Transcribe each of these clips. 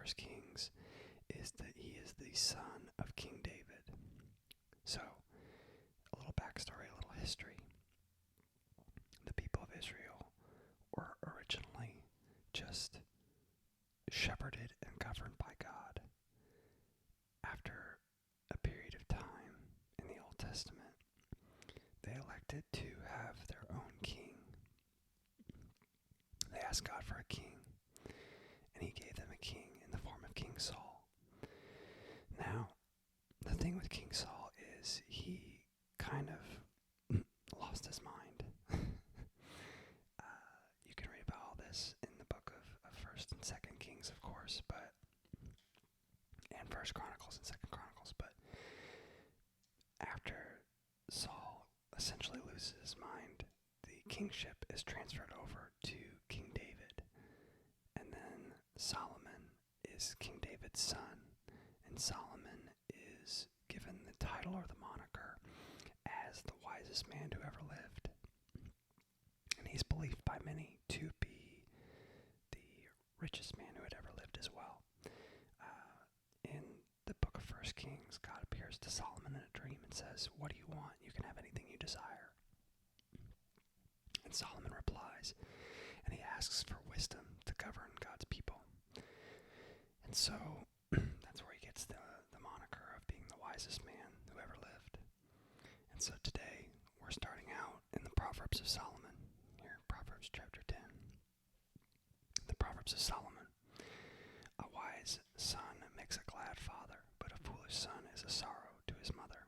First Kings is that he is the son of King David. So, a little backstory, a little history. The people of Israel were originally just shepherded and governed by God. After a period of time in the Old Testament, they elected to have their own king. They asked God for a king, and he gave them a king in the form of King Saul. Now, the thing with King Saul is he kind of lost his mind. You can read about all this in the book of 1st and 2nd Kings, of course, and 1st Chronicles and 2nd Chronicles, but after Saul essentially loses his mind, the kingship is transferred over to King David, and then Solomon is King David's son, and Solomon is given the title or the moniker as the wisest man who ever lived. And he's believed by many to be the richest man who had ever lived as well. In the book of 1st Kings, God appears to Solomon in a dream and says, "What do you want? You can have anything you desire." And Solomon replies, and he asks for wisdom to govern God's people. And so that's where he gets the moniker of being the wisest man who ever lived. And so today we're starting out in the Proverbs of Solomon. Here, Proverbs chapter 10. The Proverbs of Solomon. A wise son makes a glad father, but a foolish son is a sorrow to his mother.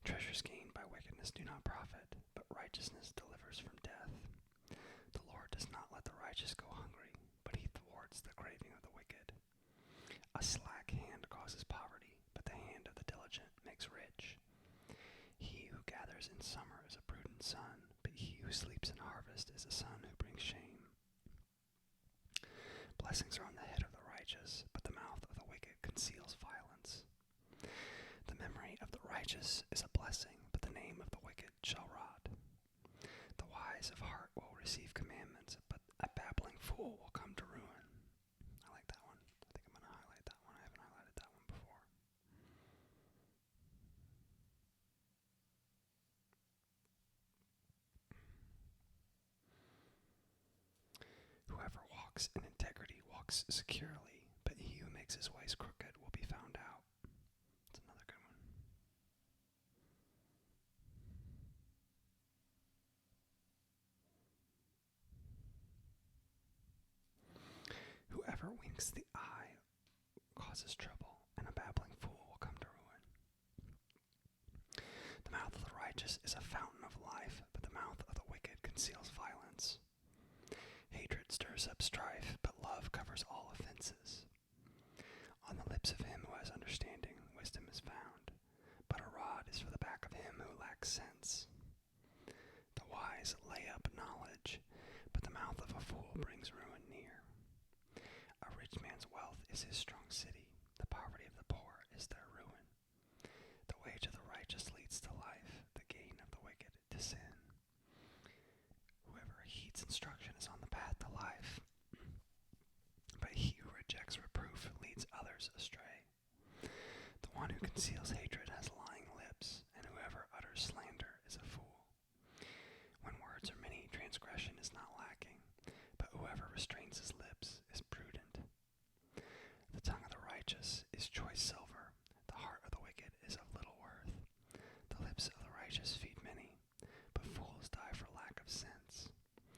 Treasures gained by wickedness do not profit, but righteousness delivers from death. The Lord does not let the righteous go hungry, but he thwarts the craving of the wicked. A slack hand causes poverty, but the hand of the diligent makes rich. He who gathers in summer is a prudent son, but he who sleeps in harvest is a son who brings shame. Blessings are on the head of the righteous, but the mouth of the wicked conceals violence. The memory of the righteous is a blessing, but the name of the wicked shall rot. The wise of heart will receive commandments, but a babbling fool will come to ruin. I like that one. I think I'm going to highlight that one. I haven't highlighted that one before. Whoever walks in integrity walks securely, but he who makes his ways crooked will be found out. That's another good one. Whoever winks the eye causes trouble, and a babbling fool will come to ruin. The mouth of the righteous is a fountain of life, but the mouth of the wicked conceals violence. Hatred stirs up strife, but love covers all offenses. On the lips of him who has understanding, wisdom is found, but a rod is for the back of him who lacks sense. The wise lay up knowledge, but the mouth of a fool brings ruin near. A rich man's wealth is his strong city, the poverty of the poor is their ruin. The wage of the righteous leads to life, the gain of the wicked to sin. Whoever heeds instruction is on the path to life, but he who rejects reproof leads others astray. The one who conceals hatred has lying lips, and whoever utters slander is a fool. When words are many, transgression is not lacking, but whoever restrains his lips is prudent. The tongue of the righteous is choice silver, the heart of the wicked is of little worth. The lips of the righteous feed many, but fools die for lack of sense.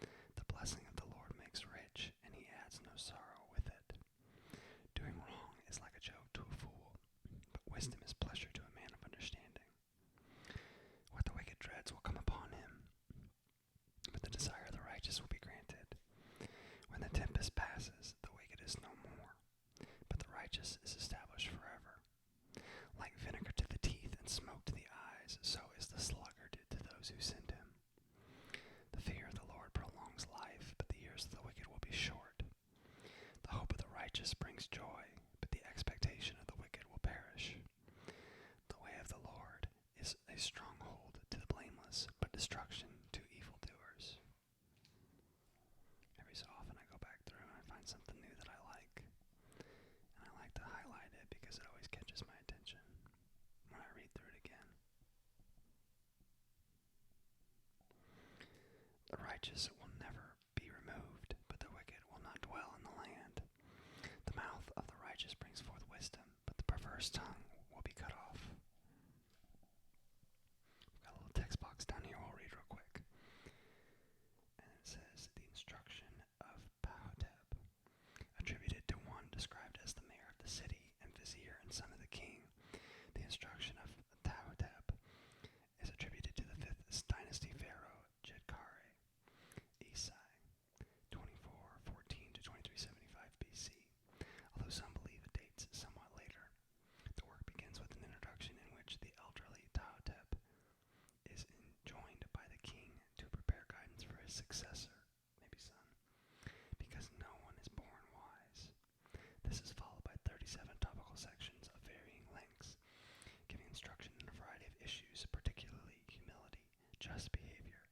The blessing of the Lord makes rich, and he adds no sorrow with it. Doing wrong is like a joke to a fool, but wisdom is pleasure to a man of understanding. What the wicked dreads will come upon him, but the desire of the righteous will be granted. When the tempest passes, the wicked is no more, but the righteous is established forever. Like vinegar to the teeth and smoke to the eyes, so is the sluggard to those who send him. The fear of the Lord prolongs life, but the years of the wicked will be short. The hope of the righteous brings joy, but the expectation of the wicked will perish. The way of the Lord is a stronghold to the blameless, but destruction to evildoers. Every so often I go back through and I find something new that I like. righteous will never be removed, but the wicked will not dwell in the land. The mouth of the righteous brings forth wisdom, but the perverse tongue will be cut off. We've got a little text box down here we'll read real quick. And it says, the instruction of Pahotep, attributed to one described as the mayor of the city and vizier and son of the king. The instruction of Pahotep is attributed to the 5th dynasty pharaoh Jedkare, Esai, 2414 to 2375 BC. Although some believe it dates somewhat later, the work begins with an introduction in which the elderly Pahotep is enjoined by the king to prepare guidance for his successor, maybe son, because no one is born wise. This is followed by 37 topical sections of varying lengths, giving instruction in a variety of issues, particularly humility, just behavior,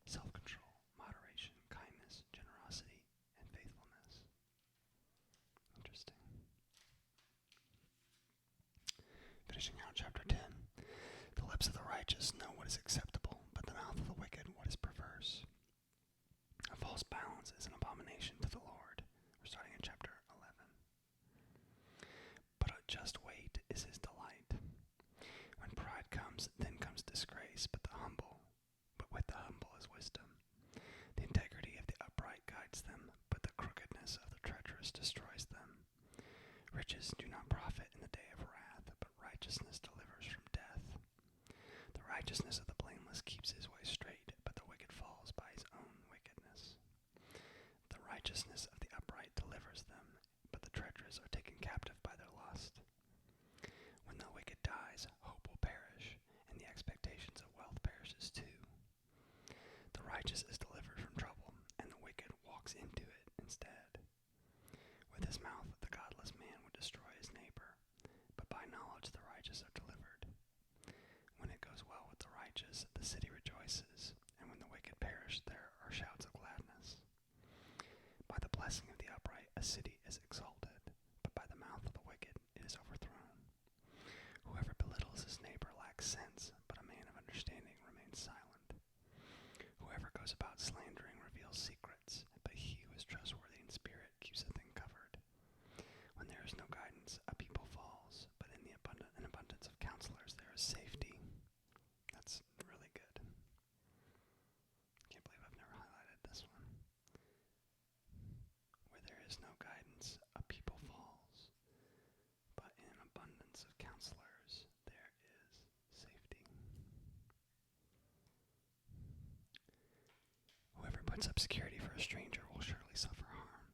self-control, moderation, kindness, generosity, and faithfulness. Interesting. Finishing out chapter 10. The lips of the righteous know what is acceptable, but the mouth of the wicked what is perverse. A false balance is an abomination to the Lord. We're starting in chapter 11. But a just weight is his delight. When pride comes, then comes disgrace, but with the humble is wisdom. The integrity of the upright guides them, but the crookedness of the treacherous destroys them. Riches do not profit in the day of wrath, but righteousness delivers from death. The righteousness of the blameless keeps his way straight, but the wicked falls by his own wickedness. The righteousness of the upright delivers them, but the treacherous are taken captive by their lust. When the wicked dies, hope will perish, and the expectations of wealth perishes too. The righteous is delivered from trouble, and the wicked walks into it instead. With his mouth the godless man would destroy his neighbor, but by knowledge the righteous are delivered. When it goes well with the righteous, the city rejoices, and when the wicked perish, there are shouts of gladness. By the blessing of the upright, a city is exalted, but by the mouth of the wicked, it is overthrown. Whoever belittles his neighbor lacks sense, but a man of understanding remains silent. Whoever goes about slandering reveals secrets, but he who is trustworthy in spirit keeps a thing covered. When there is no guidance, a people falls, but in the abundance of counselors there is safety. That's really good. Can't believe I've never highlighted this one. Where there is no guidance, a people falls, but in an abundance of counselors there is safety. Whoever puts up security for a stranger will surely suffer harm,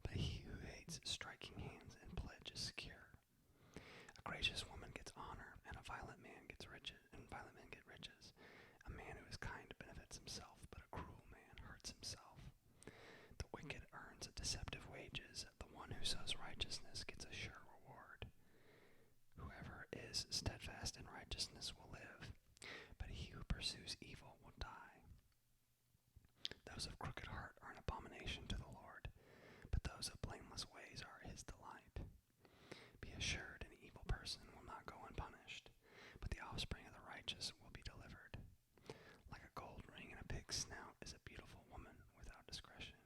but he who hates striking hands and pledge is secure. A gracious woman gets honor, and a violent man gets riches, and violent men get riches. A man who is kind benefits himself, but a cruel man hurts himself. The wicked earns deceptive wages. The one who sows righteousness gets a sure reward. Whoever is steadfast in righteousness will live, but he who pursues evil will die. Those of crooked heart are an abomination to the Lord, but those of blameless ways are his delight. Be assured, an evil person will not go unpunished, but the offspring of the righteous will be delivered. Like a gold ring in a pig's snout is a beautiful woman without discretion.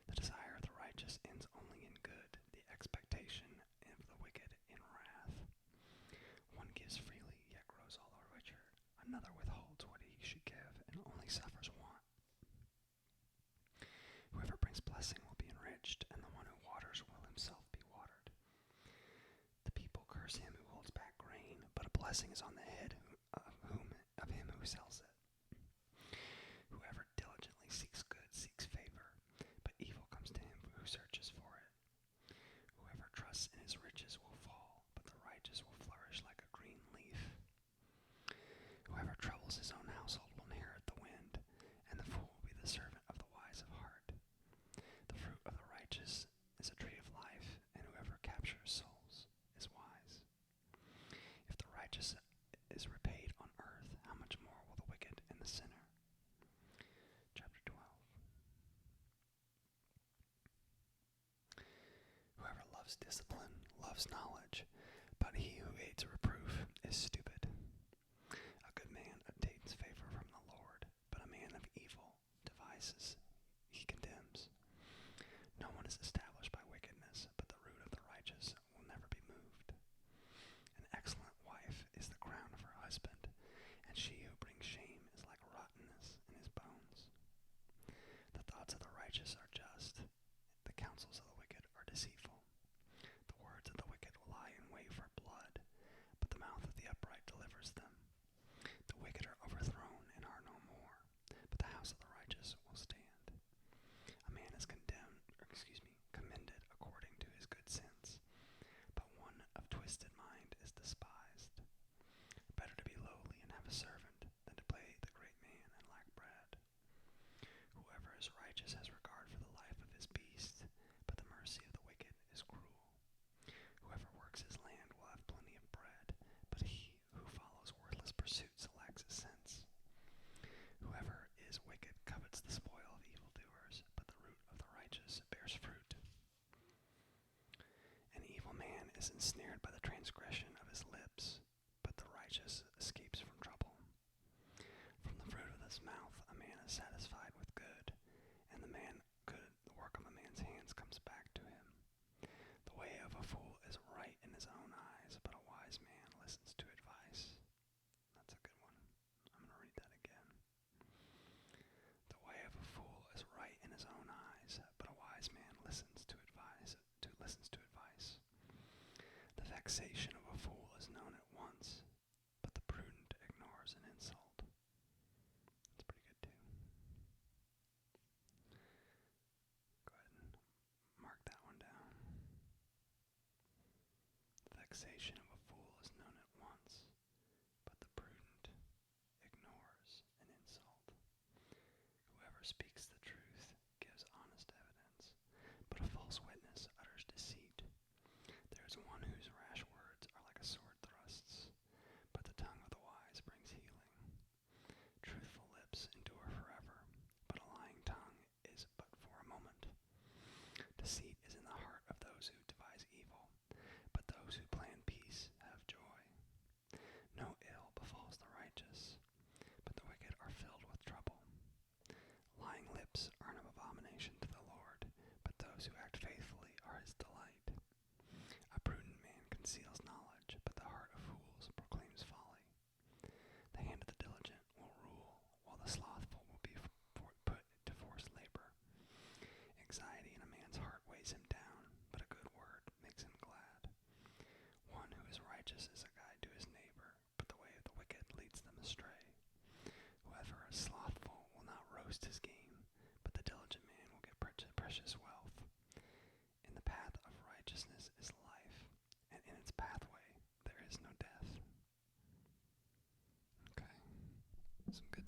The desire of the righteous ends only in good, the expectation of the wicked in wrath. One gives freely, yet grows all the richer. Another withholds what he should give, and only suffers want. Whoever brings blessing will be enriched, and the one who waters will himself be watered. The people curse him who holds back grain, but a blessing is on the head of him who sells it. Whoever diligently seeks good seeks favor, but evil comes to him who searches for it. Whoever trusts in his riches will fall, but the righteous will flourish like a green leaf. Whoever troubles his own household will inherit the wind, and the fool will be the servant of the wise of heart. The fruit of the righteous is a tree of life, and whoever captures souls is wise. If the righteous is repaid on earth, how much more will the wicked and the sinner? Chapter 12. Whoever loves discipline loves knowledge, but he who hates reproof is stupid. A good man obtains favor from the Lord, but a man of evil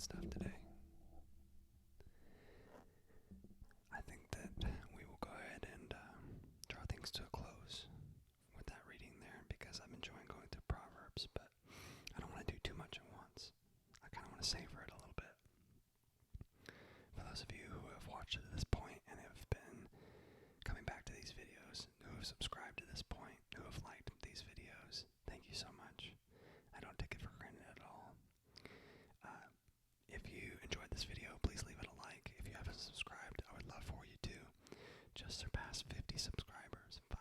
stuff today. I think that we will go ahead and draw things to a close with that reading there, because I'm enjoying going through Proverbs, but I don't want to do too much at once. I kind of want to savor it a little bit. For those of you who have watched it to this point and have been coming back to these videos, who have subscribed to this point, who have liked these videos, thank you so much. I don't take it for granted at all. If you enjoyed this video, please leave it a like. If you haven't subscribed, I would love for you to. Just surpassed 50 subscribers. 5-0.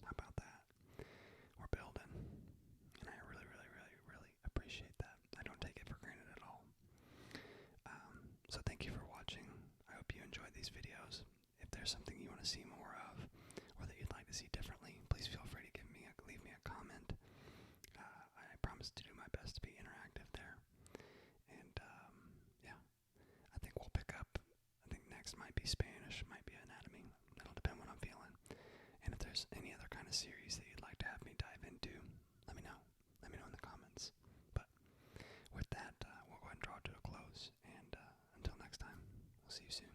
How about that? We're building. And I really, really, really, really appreciate that. I don't take it for granted at all. So thank you for watching. I hope you enjoyed these videos. If there's something you want to see more of, or that you'd like to see differently, please feel free to leave me a comment. I promise to do my best to be interactive there. And yeah, I think we'll pick up. I think next might be Spanish, might be anatomy. That'll depend what I'm feeling. And if there's any other kind of series that you'd like to have me dive into, let me know. Let me know in the comments. But with that, we'll go ahead and draw it to a close. And until next time, we'll see you soon.